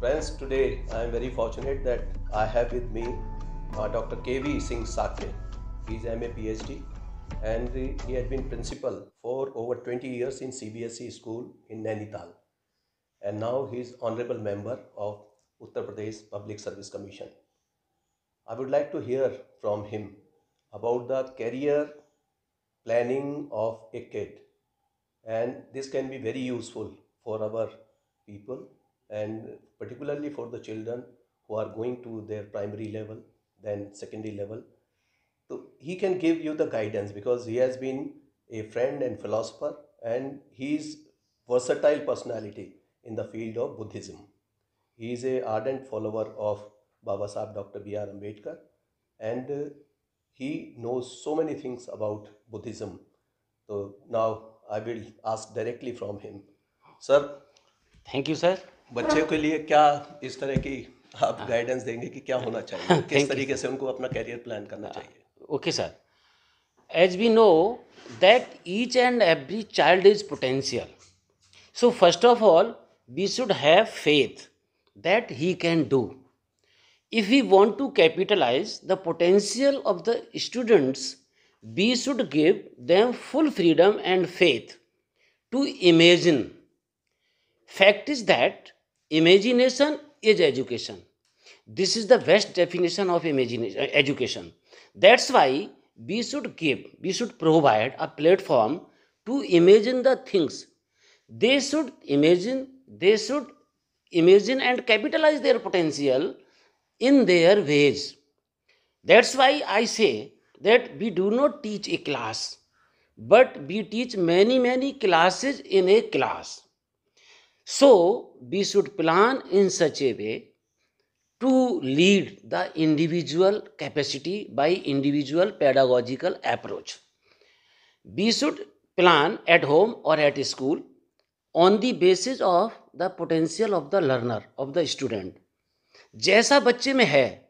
Friends, today I am very fortunate that I have with me Dr. K.V. Singh Sakhe. He is MA PhD and he had been principal for over 20 years in CBSE school in Nainital. And now he is honorable member of Uttar Pradesh Public Service Commission. I would like to hear from him about the career planning of a kid, and this can be very useful for our people and particularly for the children who are going to their primary level, then secondary level. So he can give you the guidance because he has been a friend and philosopher, and he is versatile personality in the field of Buddhism. He is a ardent follower of Baba Sahib Dr. B.R. Ambedkar, and he knows so many things about Buddhism. So now I will ask directly from him. Sir, thank you sir. बच्चे के लिए क्या इस तरह की आप guidance देंगे कि क्या होना चाहिए, किस तरीके से उनको अपना कैरियर प्लान करना चाहिए? Okay sir. As we know that each and every child is potential. So first of all, we should have faith that he can do. If we want to capitalize the potential of the students, we should give them full freedom and faith to imagine. Fact is that imagination is education. This is the best definition of education. That's why we should provide a platform to imagine the things. They should imagine and capitalize their potential in their ways. That's why I say that we do not teach a class, but we teach many classes in a class. So we should plan in such a way to lead the individual capacity by individual pedagogical approach. We should plan at home or at school on the basis of the potential of the learner, of the student. जैसा बच्चे में है,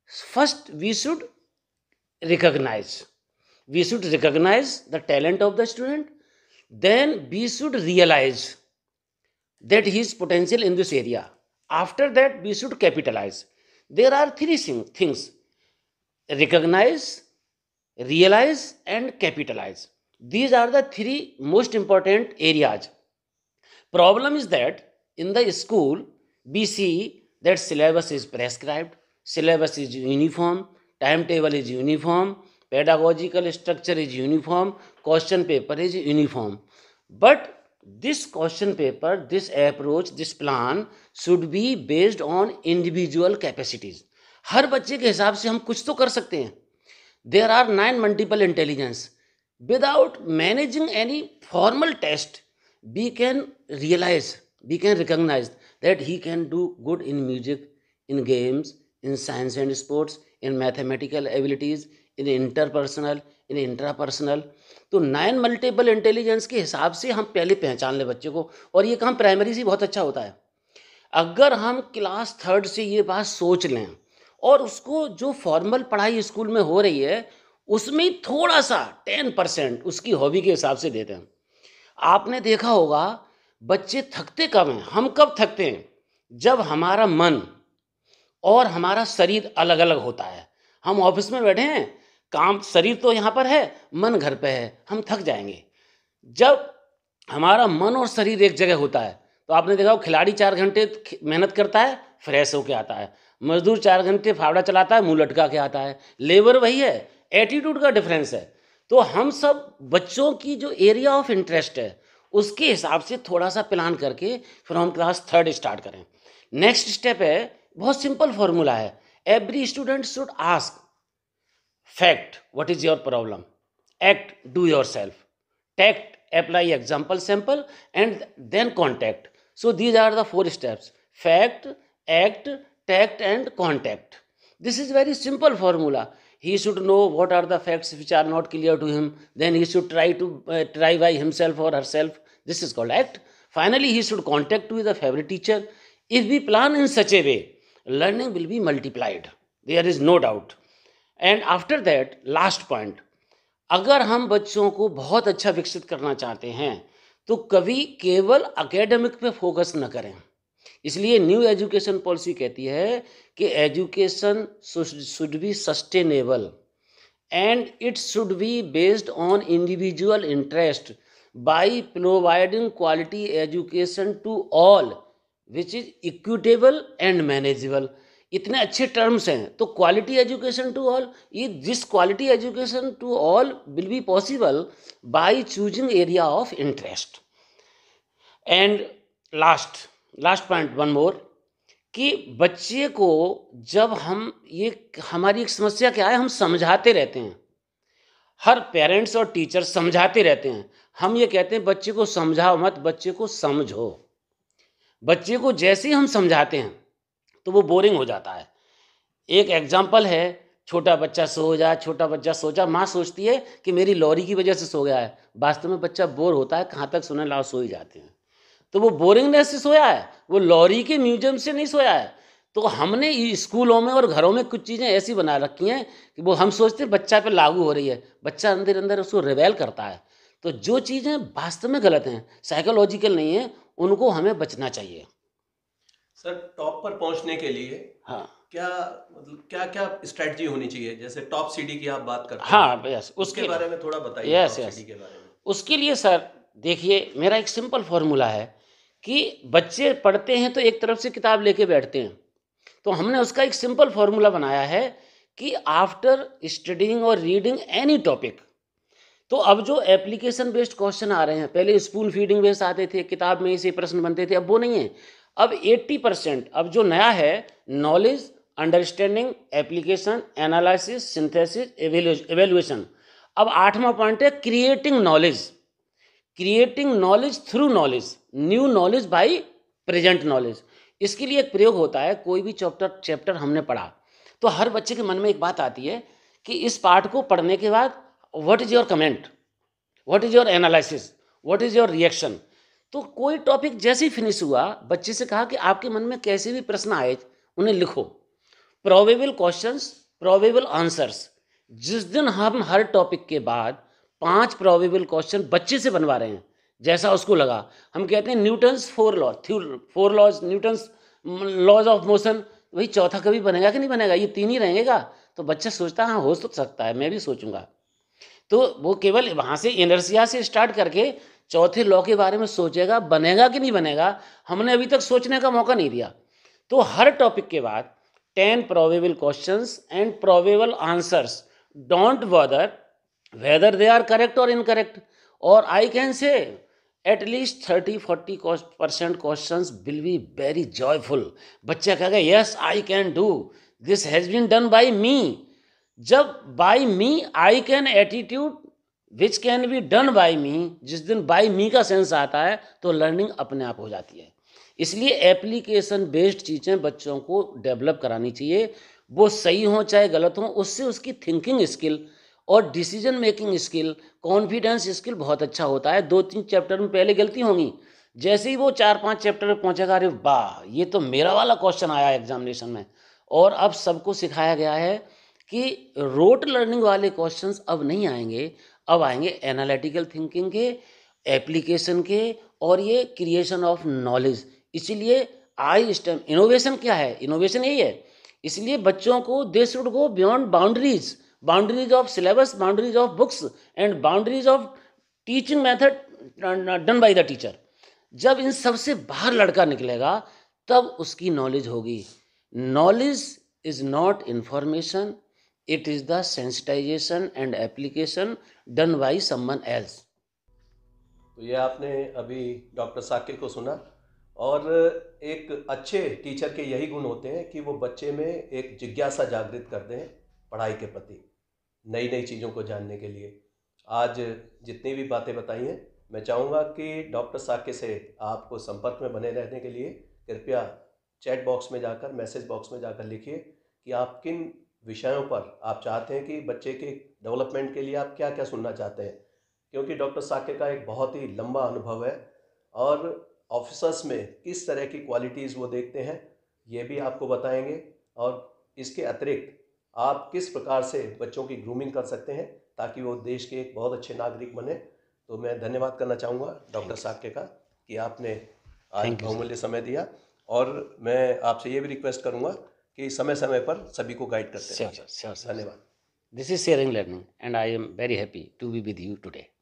first we should recognize the talent of the student. Then we should realize that his potential in this area. After that, we should capitalize. There are three things: recognize, realize, and capitalize. These are the three most important areas. Problem is that in the school, we see that syllabus is prescribed, syllabus is uniform, timetable is uniform, pedagogical structure is uniform, question paper is uniform. But this question paper, this approach, this plan should be based on individual capacities. हर बच्चे के हिसाब से हम कुछ तो कर सकते हैं. There are 9 multiple intelligence. Without managing any formal test, we can recognize that he can do good in music, in games, in science and sports, in mathematical abilities, in interpersonal, in intrapersonal. तो 9 multiple intelligence के हिसाब से हम पहले पहचान ले बच्चे को, और ये काम प्राइमरी से बहुत अच्छा होता है. अगर हम क्लास 3rd से ये बात सोच लें और उसको जो फॉर्मल पढ़ाई स्कूल में हो रही है उसमें थोड़ा सा 10% उसकी हॉबी के हिसाब से देते हैं. आपने देखा होगा बच्चे थकते कब हैं? हम कब थकते हैं? जब हमारा मन और हमारा शरीर अलग अलग होता है. हम ऑफिस में बैठे हैं, काम शरीर तो यहाँ पर है, मन घर पे है, हम थक जाएंगे. जब हमारा मन और शरीर एक जगह होता है तो आपने देखा खिलाड़ी 4 घंटे मेहनत करता है, फ्रेश होके आता है. मजदूर 4 घंटे फावड़ा चलाता है, मुंह लटका के आता है. लेबर वही है, एटीट्यूड का डिफरेंस है. तो हम सब बच्चों की जो एरिया ऑफ इंटरेस्ट है उसके हिसाब से थोड़ा सा प्लान करके फिर हम क्लास 3rd स्टार्ट करें. नेक्स्ट स्टेप है, बहुत सिंपल फॉर्मूला है. Every student should ask fact, what is your problem? Act, do yourself. Tact, apply example sample, and then contact. So these are the 4 steps: fact, act, tact, and contact. This is very simple formula. He should know what are the facts which are not clear to him. Then he should try by himself or herself. This is called act. Finally, he should contact with the favorite teacher. If we plan in such a way, learning will be multiplied. There is no doubt. And after that last point, अगर हम बच्चों को बहुत अच्छा विकसित करना चाहते हैं तो कभी केवल एकेडमिक पे फोकस न करें. इसलिए न्यू एजुकेशन पॉलिसी कहती है कि education should be sustainable and it should be based on individual interest by providing quality education to all which is equitable and manageable. इतने अच्छे टर्म्स हैं तो क्वालिटी एजुकेशन टू ऑल, ये this quality education to all will be possible by choosing area of interest. And last point one more, कि बच्चे को जब हम ये हमारी एक समस्या क्या है, हम समझाते रहते हैं, हर पेरेंट्स और टीचर समझाते रहते हैं. हम ये कहते हैं बच्चे को समझाओ मत, बच्चे को समझो. बच्चे को जैसे ही हम समझाते हैं तो वो बोरिंग हो जाता है. एक एग्जाम्पल है, छोटा बच्चा सो जा, माँ सोचती है कि मेरी लॉरी की वजह से सो गया है. वास्तव में बच्चा बोर होता है, कहाँ तक सुने, लाओ सो ही जाते हैं. तो वो बोरिंगनेस से सोया है, वो लॉरी के म्यूजियम से नहीं सोया है. तो हमने स्कूलों में और घरों में कुछ चीज़ें ऐसी बना रखी हैं कि वो हम सोचते हैं बच्चा पे लागू हो रही है, बच्चा अंदर अंदर उसको रिवेल करता है. तो जो चीज़ें वास्तव में गलत हैं, साइकोलॉजिकल नहीं है, उनको हमें बचना चाहिए. सर, टॉप पर पहुंचने के लिए हाँ, क्या मतलब क्या क्या स्ट्रेटजी होनी चाहिए? जैसे टॉप सीडी की आप बात करते हैं. हाँ, यस, उसके बारे में थोड़ा बताइए. यस टॉप यस सीडी के बारे में. उसके लिए सर देखिए, मेरा एक सिंपल फॉर्मूला है कि बच्चे पढ़ते हैं तो एक तरफ से किताब लेके बैठते हैं, तो हमने उसका एक सिंपल फॉर्मूला बनाया है कि आफ्टर स्टडीइंग और रीडिंग एनी टॉपिक, तो अब जो एप्लीकेशन बेस्ड क्वेश्चन आ रहे हैं, पहले स्पून फीडिंग बेस्ड आते थे, किताब में से प्रश्न बनते थे, अब वो नहीं है. अब 80% अब जो नया है, knowledge, understanding, application, analysis, synthesis, evaluation. अब 8वां पॉइंट है creating knowledge through knowledge, new knowledge by present knowledge. इसके लिए एक प्रयोग होता है, कोई भी चैप्टर हमने पढ़ा तो हर बच्चे के मन में एक बात आती है कि इस पार्ट को पढ़ने के बाद what is your comment, what is your analysis, what is your reaction. तो कोई टॉपिक जैसे ही फिनिश हुआ, बच्चे से कहा कि आपके मन में कैसे भी प्रश्न आए उन्हें लिखो, प्रोबेबल क्वेश्चंस, प्रोबेबल आंसर्स. जिस दिन हम हर टॉपिक के बाद 5 प्रोबेबल क्वेश्चन बच्चे से बनवा रहे हैं, जैसा उसको लगा, हम कहते हैं Newton's 4 laws, Newton's laws of motion, वही चौथा कभी बनेगा कि नहीं बनेगा, ये 3 ही रहेगा. तो बच्चा सोचता है हाँ हो तो सकता है, मैं भी सोचूंगा. तो वो केवल वहाँ से इनर्शिया से स्टार्ट करके चौथे लॉ के बारे में सोचेगा, बनेगा कि नहीं बनेगा, हमने अभी तक सोचने का मौका नहीं दिया. तो हर टॉपिक के बाद 10 probable questions and probable answers. Don't bother whether they are correct or incorrect, or I can say at least 30-40% questions will be very joyful. बच्चा कहेगा yes I can do, this has been done by me. जब by me I can attitude which can be done by me, जिस दिन by me का sense आता है तो learning अपने आप हो जाती है. इसलिए एप्लीकेशन बेस्ड चीज़ें बच्चों को डेवलप करानी चाहिए, वो सही हो चाहे गलत हो, उससे उसकी थिंकिंग स्किल और decision making skill, confidence skill बहुत अच्छा होता है. 2-3 चैप्टर में पहले गलती होंगी, जैसे ही वो 4-5 चैप्टर में पहुंचेगा, अरे वाह ये तो मेरा वाला क्वेश्चन आया एग्जामिनेशन में. और अब सबको सिखाया गया है कि रोट लर्निंग वाले क्वेश्चंस अब नहीं आएंगे, अब आएंगे एनालिटिकल थिंकिंग के, एप्लीकेशन के, और ये क्रिएशन ऑफ नॉलेज. इसीलिए आई स्टेम इनोवेशन क्या है, इनोवेशन यही है. इसलिए बच्चों को they should go beyond boundaries of syllabus, boundaries of books and boundaries of teaching method done by the teacher. जब इन सब से बाहर लड़का निकलेगा तब उसकी नॉलेज होगी. Knowledge is not information, it is the sensitization and application done by someone else. तो ये आपने अभी डॉक्टर साके को सुना, और एक अच्छे टीचर के यही गुण होते हैं कि वो बच्चे में एक जिज्ञासा जागृत कर दें पढ़ाई के प्रति, नई नई चीज़ों को जानने के लिए. आज जितनी भी बातें बताई हैं, मैं चाहूँगा कि डॉक्टर साके से आपको संपर्क में बने रहने के लिए कृपया चैट बॉक्स में जाकर, मैसेज बॉक्स में जाकर लिखिए कि आप किन विषयों पर आप चाहते हैं कि बच्चे के डेवलपमेंट के लिए आप क्या क्या सुनना चाहते हैं. क्योंकि डॉक्टर साके का एक बहुत ही लंबा अनुभव है, और ऑफिसर्स में किस तरह की क्वालिटीज़ वो देखते हैं ये भी आपको बताएंगे, और इसके अतिरिक्त आप किस प्रकार से बच्चों की ग्रूमिंग कर सकते हैं ताकि वो देश के एक बहुत अच्छे नागरिक बने. तो मैं धन्यवाद करना चाहूँगा डॉक्टर साके का कि आपने आज बहुमूल्य समय दिया. और मैं आपसे ये भी रिक्वेस्ट करूँगा कि समय समय पर सभी को गाइड करते Sure, रहिए। sure, sure. धन्यवाद। This is sharing learning, and I am very happy to be with you today.